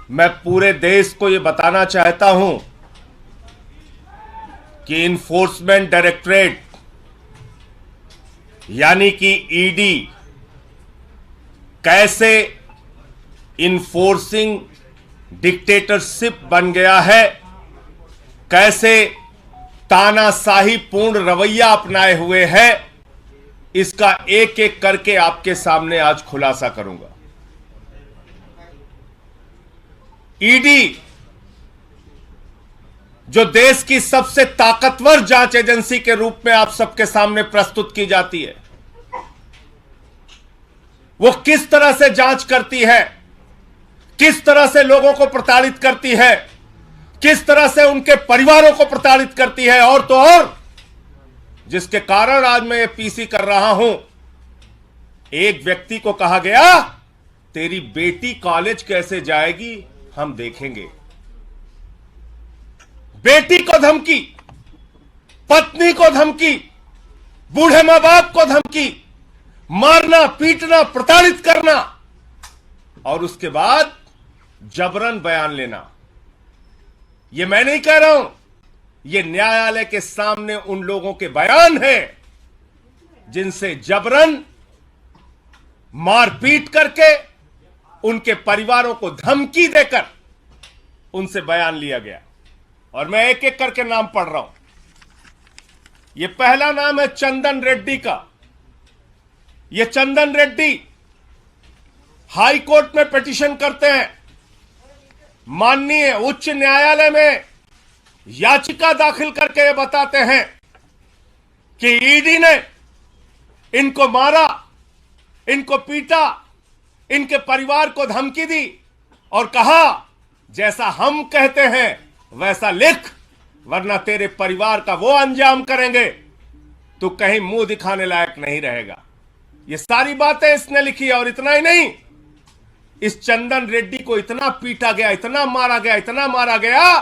मैं पूरे देश को यह बताना चाहता हूं कि इन्फोर्समेंट डायरेक्टरेट यानी कि ईडी कैसे इन्फोर्सिंग डिक्टेटरशिप बन गया है, कैसे तानाशाही पूर्ण रवैया अपनाए हुए है, इसका एक एक करके आपके सामने आज खुलासा करूंगा। ईडी जो देश की सबसे ताकतवर जांच एजेंसी के रूप में आप सबके सामने प्रस्तुत की जाती है, वो किस तरह से जांच करती है, किस तरह से लोगों को प्रताड़ित करती है, किस तरह से उनके परिवारों को प्रताड़ित करती है, और तो और जिसके कारण आज मैं ये पीसी कर रहा हूं। एक व्यक्ति को कहा गया, तेरी बेटी कॉलेज कैसे जाएगी हम देखेंगे। बेटी को धमकी, पत्नी को धमकी, बूढ़े मां बाप को धमकी, मारना, पीटना, प्रताड़ित करना, और उसके बाद जबरन बयान लेना। यह मैं नहीं कह रहा हूं, यह न्यायालय के सामने उन लोगों के बयान है जिनसे जबरन मारपीट करके, उनके परिवारों को धमकी देकर उनसे बयान लिया गया। और मैं एक एक करके नाम पढ़ रहा हूं। यह पहला नाम है चंदन रेड्डी का। यह चंदन रेड्डी हाई कोर्ट में पिटीशन करते हैं, माननीय उच्च न्यायालय में याचिका दाखिल करके ये बताते हैं कि ईडी ने इनको मारा, इनको पीटा, इनके परिवार को धमकी दी और कहा जैसा हम कहते हैं वैसा लिख, वरना तेरे परिवार का वो अंजाम करेंगे तो कहीं मुंह दिखाने लायक नहीं रहेगा। ये सारी बातें इसने लिखी। और इतना ही नहीं, इस चंदन रेड्डी को इतना पीटा गया, इतना मारा गया, इतना मारा गया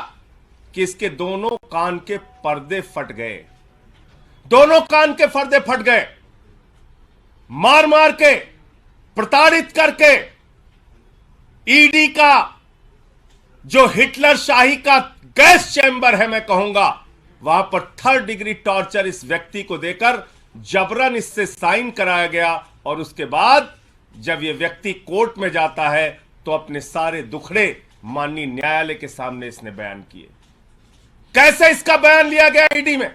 कि इसके दोनों कान के पर्दे फट गए। दोनों कान के पर्दे फट गए। मार मार के, प्रताड़ित करके, ईडी का जो हिटलर शाही का गैस चैम्बर है, मैं कहूंगा, वहां पर 3rd डिग्री टॉर्चर इस व्यक्ति को देकर जबरन इससे साइन कराया गया। और उसके बाद जब यह व्यक्ति कोर्ट में जाता है तो अपने सारे दुखड़े माननीय न्यायालय के सामने इसने बयान किए। कैसे इसका बयान लिया गया ईडी में,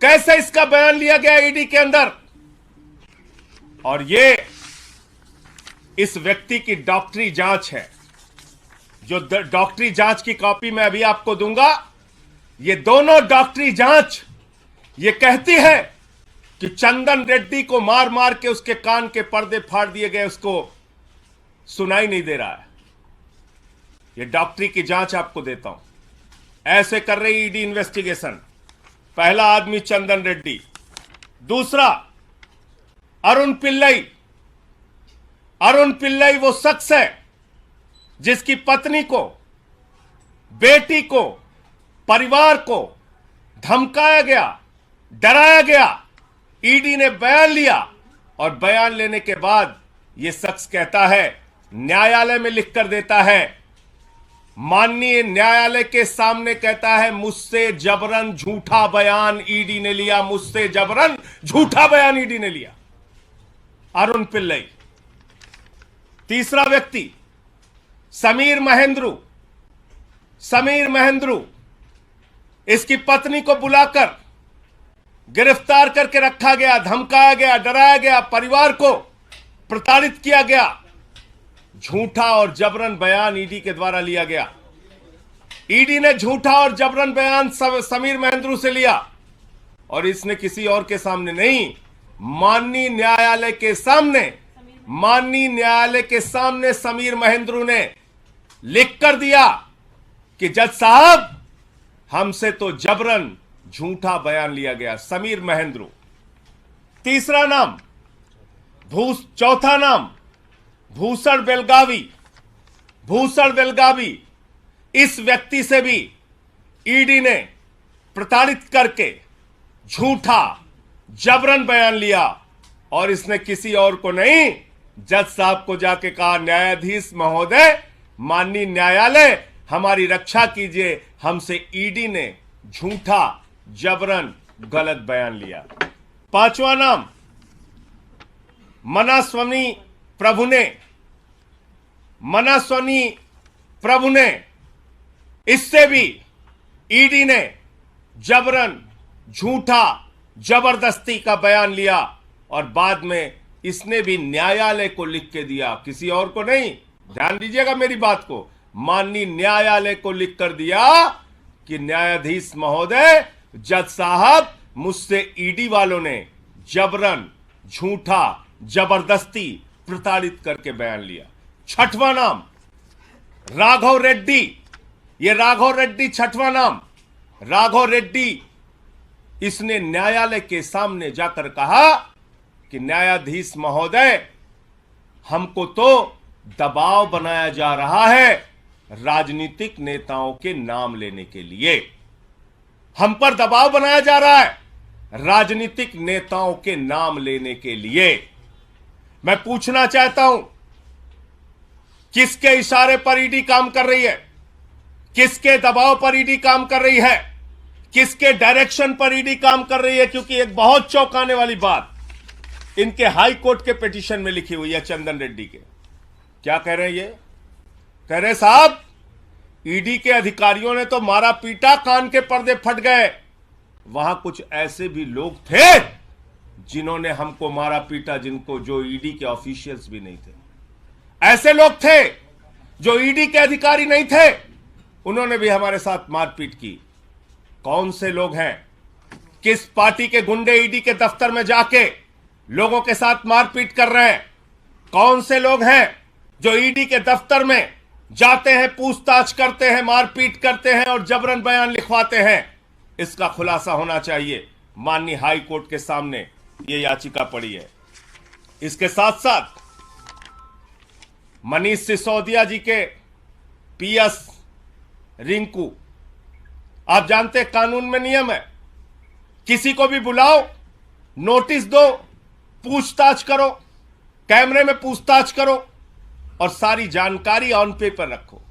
कैसे इसका बयान लिया गया ईडी के अंदर। और ये इस व्यक्ति की डॉक्टरी जांच है, जो डॉक्टरी जांच की कॉपी मैं अभी आपको दूंगा। ये दोनों डॉक्टरी जांच ये कहती है कि चंदन रेड्डी को मार मार के उसके कान के पर्दे फाड़ दिए गए, उसको सुनाई नहीं दे रहा है। ये डॉक्टरी की जांच आपको देता हूं। ऐसे कर रही ईडी इन्वेस्टिगेशन। पहला आदमी चंदन रेड्डी, दूसरा अरुण पिल्लई। अरुण पिल्लई वो शख्स है जिसकी पत्नी को, बेटी को, परिवार को धमकाया गया, डराया गया। ईडी ने बयान लिया और बयान लेने के बाद यह शख्स कहता है, न्यायालय में लिखकर देता है, माननीय न्यायालय के सामने कहता है, मुझसे जबरन झूठा बयान ईडी ने लिया, मुझसे जबरन झूठा बयान ईडी ने लिया। अरुण पिल्लई। तीसरा व्यक्ति समीर महेंद्रू। समीर महेंद्रू, इसकी पत्नी को बुलाकर गिरफ्तार करके रखा गया, धमकाया गया, डराया गया, परिवार को प्रताड़ित किया गया। झूठा और जबरन बयान ईडी के द्वारा लिया गया। ईडी ने झूठा और जबरन बयान समीर महेंद्रू से लिया और इसने किसी और के सामने नहीं, माननीय न्यायालय के सामने, माननीय न्यायालय के सामने समीर महेंद्रू ने लिख कर दिया कि जज साहब, हमसे तो जबरन झूठा बयान लिया गया। समीर महेंद्रू। तीसरा नाम चौथा नाम भूषण बेलगावी। भूषण बेलगावी, इस व्यक्ति से भी ईडी ने प्रताड़ित करके झूठा जबरन बयान लिया और इसने किसी और को नहीं, जज साहब को जाके कहा, न्यायाधीश महोदय, माननीय न्यायालय हमारी रक्षा कीजिए, हमसे ईडी ने झूठा जबरन गलत बयान लिया। पांचवा नाम मनास्वामी प्रभु ने, इससे भी ईडी ने जबरन झूठा जबरदस्ती का बयान लिया और बाद में इसने भी न्यायालय को लिख के दिया, किसी और को नहीं, ध्यान दीजिएगा मेरी बात को, माननीय न्यायालय को लिख कर दिया कि न्यायाधीश महोदय, जज साहब, मुझसे ईडी वालों ने जबरन झूठा जबरदस्ती प्रताड़ित करके बयान लिया। छठवां नाम राघव रेड्डी, ये राघव रेड्डी छठवां नाम। राघव रेड्डी इसने न्यायालय के सामने जाकर कहा कि न्यायाधीश महोदय, हमको तो दबाव बनाया जा रहा है राजनीतिक नेताओं के नाम लेने के लिए, हम पर दबाव बनाया जा रहा है राजनीतिक नेताओं के नाम लेने के लिए। मैं पूछना चाहता हूं, किसके इशारे पर ईडी काम कर रही है? किसके दबाव पर ईडी काम कर रही है? किसके डायरेक्शन पर ईडी काम कर रही है? क्योंकि एक बहुत चौंकाने वाली बात इनके हाई कोर्ट के पिटीशन में लिखी हुई है, चंदन रेड्डी के। क्या कह रहे हैं ये? कह रहे साहब, ईडी के अधिकारियों ने तो मारा पीटा, कान के पर्दे फट गए, वहां कुछ ऐसे भी लोग थे जिन्होंने हमको मारा पीटा, जो ईडी के ऑफिशियल्स भी नहीं थे। ऐसे लोग थे जो ईडी के अधिकारी नहीं थे, उन्होंने भी हमारे साथ मारपीट की। कौन से लोग हैं? किस पार्टी के गुंडे ईडी के दफ्तर में जाके लोगों के साथ मारपीट कर रहे हैं? कौन से लोग हैं जो ईडी के दफ्तर में जाते हैं, पूछताछ करते हैं, मारपीट करते हैं और जबरन बयान लिखवाते हैं? इसका खुलासा होना चाहिए। माननीय हाई कोर्ट के सामने यह याचिका पड़ी है। इसके साथ साथ मनीष सिसोदिया जी के पीएस रिंकू, आप जानते हैं कानून में नियम है, किसी को भी बुलाओ, नोटिस दो, पूछताछ करो, कैमरे में पूछताछ करो और सारी जानकारी ऑन पेपर रखो।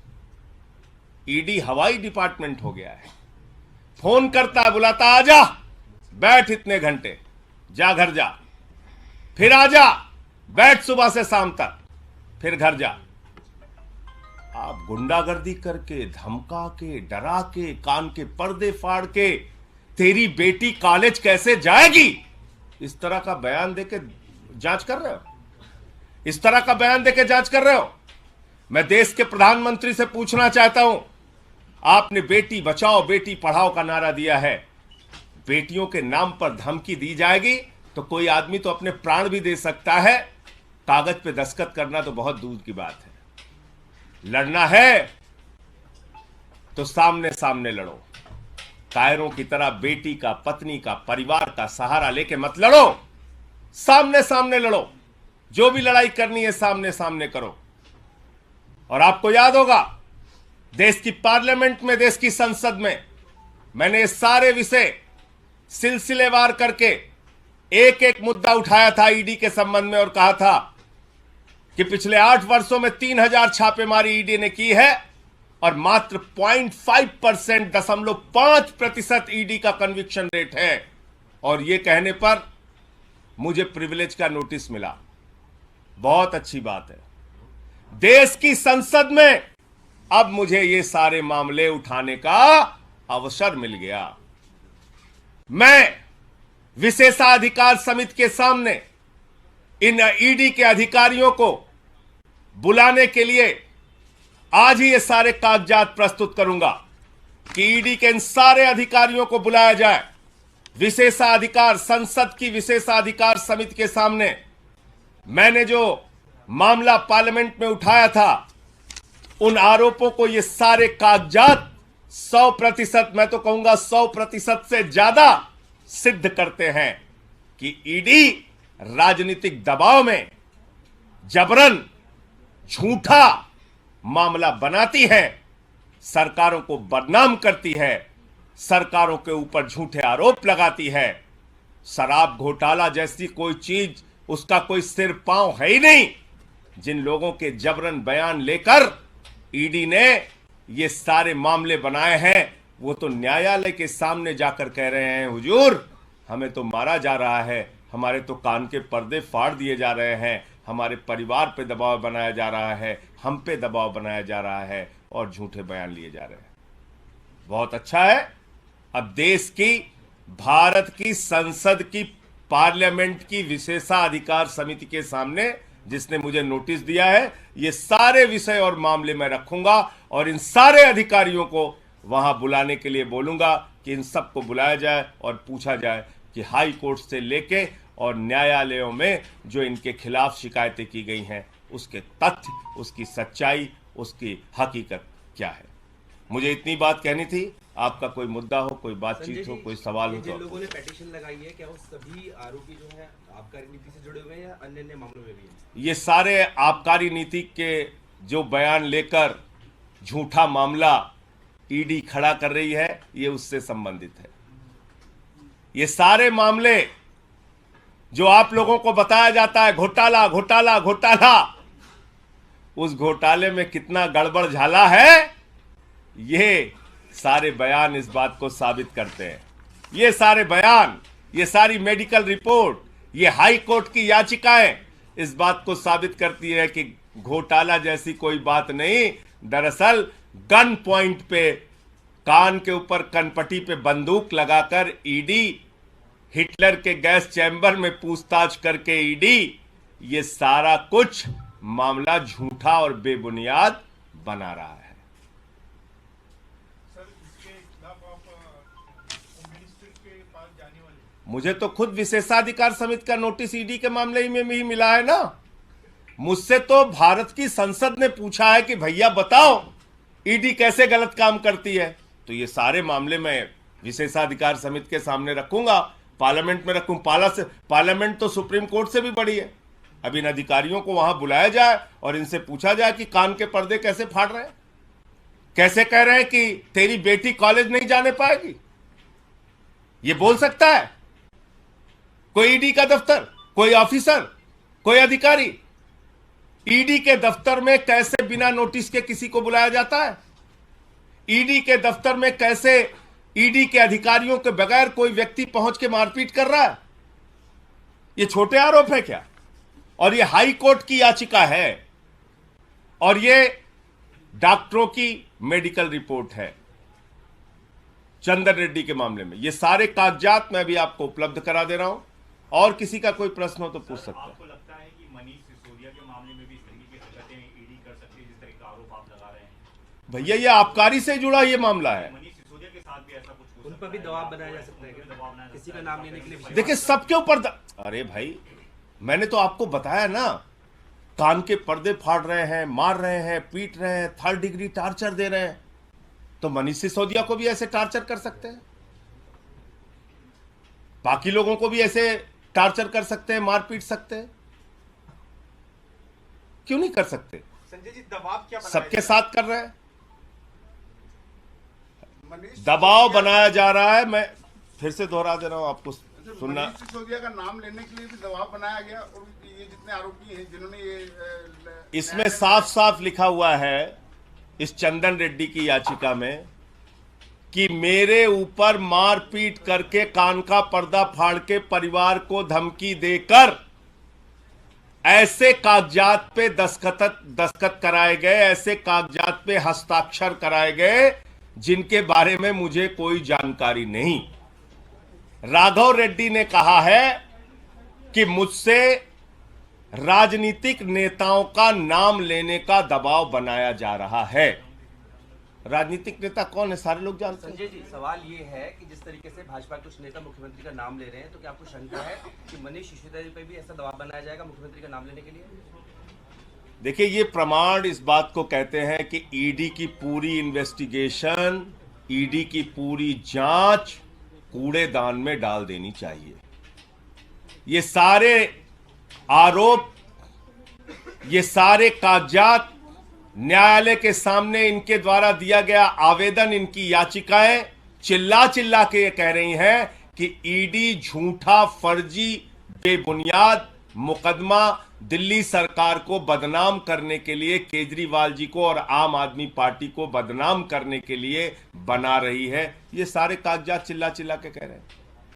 ईडी हवाई डिपार्टमेंट हो गया है। फोन करता है, बुलाता, आजा, बैठ इतने घंटे, जा घर जा, फिर आजा, बैठ सुबह से शाम तक, फिर घर जा। आप गुंडागर्दी करके, धमका के, डरा के, कान के पर्दे फाड़ के, तेरी बेटी कॉलेज कैसे जाएगी, इस तरह का बयान देके जांच कर रहे हो? इस तरह का बयान देके जांच कर रहे हो? मैं देश के प्रधानमंत्री से पूछना चाहता हूं, आपने बेटी बचाओ बेटी पढ़ाओ का नारा दिया है, बेटियों के नाम पर धमकी दी जाएगी तो कोई आदमी तो अपने प्राण भी दे सकता है, कागज पे दस्तखत करना तो बहुत दूर की बात है। लड़ना है तो सामने सामने लड़ो, कायरों की तरह बेटी का, पत्नी का, परिवार का सहारा लेके मत लड़ो, सामने सामने लड़ो। जो भी लड़ाई करनी है सामने सामने करो। और आपको याद होगा, देश की पार्लियामेंट में, देश की संसद में मैंने सारे विषय सिलसिलेवार करके एक एक मुद्दा उठाया था ईडी के संबंध में और कहा था कि पिछले 8 वर्षों में 3000 छापेमारी ईडी ने की है और मात्र 0.5% ईडी का कन्विक्शन रेट है। और यह कहने पर मुझे प्रिविलेज का नोटिस मिला। बहुत अच्छी बात है। देश की संसद में अब मुझे ये सारे मामले उठाने का अवसर मिल गया। मैं विशेषाधिकार समिति के सामने इन ईडी के अधिकारियों को बुलाने के लिए आज ही ये सारे कागजात प्रस्तुत करूंगा कि ईडी के इन सारे अधिकारियों को बुलाया जाए। विशेषाधिकार, संसद की विशेषाधिकार समिति के सामने मैंने जो मामला पार्लियामेंट में उठाया था, उन आरोपों को ये सारे कागजात 100%, मैं तो कहूंगा 100% से ज्यादा सिद्ध करते हैं कि ईडी राजनीतिक दबाव में जबरन झूठा मामला बनाती है, सरकारों को बदनाम करती है, सरकारों के ऊपर झूठे आरोप लगाती है। शराब घोटाला जैसी कोई चीज, उसका कोई सिर पांव है ही नहीं। जिन लोगों के जबरन बयान लेकर ईडी ने ये सारे मामले बनाए हैं, वो तो न्यायालय के सामने जाकर कह रहे हैं, हुजूर हमें तो मारा जा रहा है, हमारे तो कान के पर्दे फाड़ दिए जा रहे हैं, हमारे परिवार पे दबाव बनाया जा रहा है, हम पे दबाव बनाया जा रहा है और झूठे बयान लिए जा रहे हैं। बहुत अच्छा है, अब देश की, भारत की संसद की, पार्लियामेंट की विशेषाधिकार समिति के सामने जिसने मुझे नोटिस दिया है, ये सारे विषय और मामले मैं रखूंगा और इन सारे अधिकारियों को वहां बुलाने के लिए बोलूंगा कि इन सबको बुलाया जाए और पूछा जाए कि हाई कोर्ट से लेके और न्यायालयों में जो इनके खिलाफ शिकायतें की गई हैं उसके तथ्य, उसकी सच्चाई, उसकी हकीकत क्या है। मुझे इतनी बात कहनी थी। आपका कोई मुद्दा हो, कोई बातचीत हो, कोई सवाल हो, जिन लोगों ने पेटिशन लगाई है, क्या वो सभी आरोपी जो है आबकारी नीति से जुड़े हुए हैं या अन्य अन्य मामलों में भी हैं? ये सारे आबकारी नीति के जो बयान लेकर झूठा मामला ईडी खड़ा कर रही है, ये उससे संबंधित है। ये सारे मामले जो आप लोगों को बताया जाता है, घोटाला घोटाला घोटाला, उस घोटाले में कितना गड़बड़ झाला है, ये सारे बयान इस बात को साबित करते हैं। ये सारे बयान, ये सारी मेडिकल रिपोर्ट, ये हाई कोर्ट की याचिकाएं इस बात को साबित करती है कि घोटाला जैसी कोई बात नहीं। दरअसल गन पॉइंट पे, कान के ऊपर कनपट्टी पे बंदूक लगाकर ईडी, हिटलर के गैस चैम्बर में पूछताछ करके ईडी, ये सारा कुछ मामला झूठा और बेबुनियाद बना रहा है। मुझे तो खुद विशेषाधिकार समिति का नोटिस ईडी के मामले में ही मिला है ना। मुझसे तो भारत की संसद ने पूछा है कि भैया बताओ ईडी कैसे गलत काम करती है, तो ये सारे मामले मैं विशेषाधिकार समिति के सामने रखूंगा, पार्लियामेंट में रखूं। पार्लियामेंट तो सुप्रीम कोर्ट से भी बड़ी है। अब इन अधिकारियों को वहां बुलाया जाए और इनसे पूछा जाए कि कान के पर्दे कैसे फाड़ रहे हैं, कैसे कह रहे हैं कि तेरी बेटी कॉलेज नहीं जाने पाएगी। ये बोल सकता है कोई ईडी का दफ्तर, कोई ऑफिसर, कोई अधिकारी? ईडी के दफ्तर में कैसे बिना नोटिस के किसी को बुलाया जाता है? ईडी के दफ्तर में कैसे ईडी के अधिकारियों के बगैर कोई व्यक्ति पहुंच के मारपीट कर रहा है? ये छोटे आरोप है क्या? और ये हाई कोर्ट की याचिका है और ये डॉक्टरों की मेडिकल रिपोर्ट है चंदन रेड्डी के मामले में। ये सारे कागजात मैं भी आपको उपलब्ध करा दे रहा हूं, और किसी का कोई प्रश्न हो तो पूछ सकते हैं। आपको लगता है कि मनीष सिसोदिया के मामले में भी इस तरीके की हरकतें ईडी कर सकती है जिस तरह का आरोप आप लगा रहे हैं? भैया ये आबकारी से जुड़ा ये मामला है। मनीष सिसोदिया के साथ भी ऐसा कुछ उन पर भी दबाव बनाया जा सकता है, किसी का नाम लेने के लिए? देखिए सबके ऊपर अरे भाई मैंने तो आपको बताया ना, कान के पर्दे फाड़ रहे हैं, मार रहे हैं, पीट रहे हैं, 3rd डिग्री टार्चर दे रहे हैं, तो मनीष सिसोदिया को भी ऐसे टार्चर कर सकते हैं, बाकी लोगों को भी ऐसे टार्चर कर सकते हैं, मार पीट सकते हैं, क्यों नहीं कर सकते? संजय जी दबाव क्या सबके साथ कर रहे हैं, दबाव बनाया जा रहा है। मैं फिर से दोहरा दे रहा हूं आपको सुनना। मनीष सिसोदिया का नाम लेने के लिए भी दबाव बनाया गया और ये जितने आरोपी हैं जिन्होंने ये इसमें साफ साफ लिखा हुआ है इस चंदन रेड्डी की याचिका में कि मेरे ऊपर मारपीट करके, कान का पर्दा फाड़ के, परिवार को धमकी देकर ऐसे कागजात पे दस्तखत कराए गए, ऐसे कागजात पे हस्ताक्षर कराए गए जिनके बारे में मुझे कोई जानकारी नहीं। राघव रेड्डी ने कहा है कि मुझसे राजनीतिक नेताओं का नाम लेने का दबाव बनाया जा रहा है। राजनीतिक नेता कौन है सारे लोग जानते हैं। संजय जी सवाल ये है कि जिस तरीके से भाजपा के कुछ नेता मुख्यमंत्री का नाम ले रहे हैं, तो क्या आपको शंका है कि मनीष सिसोदिया पे भी ऐसा दबाव बनाया जाएगा मुख्यमंत्री का नाम लेने के लिए? देखिए ये प्रमाण इस बात को कहते हैं कि ईडी की पूरी इन्वेस्टिगेशन, ईडी की पूरी जांच कूड़ेदान में डाल देनी चाहिए। ये सारे आरोप, ये सारे कागजात, न्यायालय के सामने इनके द्वारा दिया गया आवेदन, इनकी याचिकाएं चिल्ला चिल्ला के ये कह रही हैं कि ईडी झूठा, फर्जी, बेबुनियाद मुकदमा दिल्ली सरकार को बदनाम करने के लिए, केजरीवाल जी को और आम आदमी पार्टी को बदनाम करने के लिए बना रही है। ये सारे कागजात चिल्ला चिल्ला के कह रहे हैं।